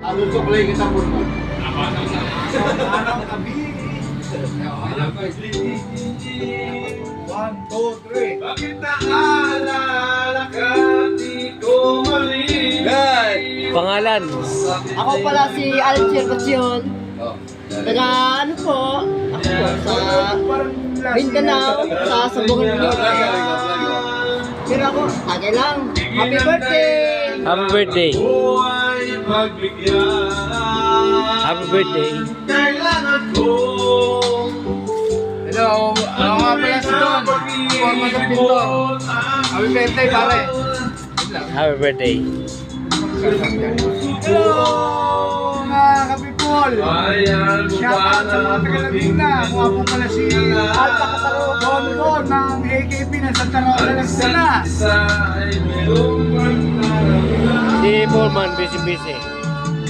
Ano suklay kita po mo? Anong tabi? 1, 2, 3. Bakit naalala ka, di ko mali? Pangalan. Ako pala si Alger Bacion. Taga ano po? Ako po sa Mindanao, sa Sabungan Mindanao. Pero ako, tagay lang. Happy birthday! Happy birthday. Buhay pagbigyan. Happy birthday. Kailangan ko. Hello, ako nga pala si Don. Forma ng Pinto. Happy birthday, pare. Happy birthday. Hello, mga kapipol. Bayan mo Shout out sa mga taga-Laguna. Ako nga po pala si Alta Kataro Don ng AKP ng Santa Rosa, Laguna. Isa ay mayroong pagkakaroon. Si Pullman, busy-busy.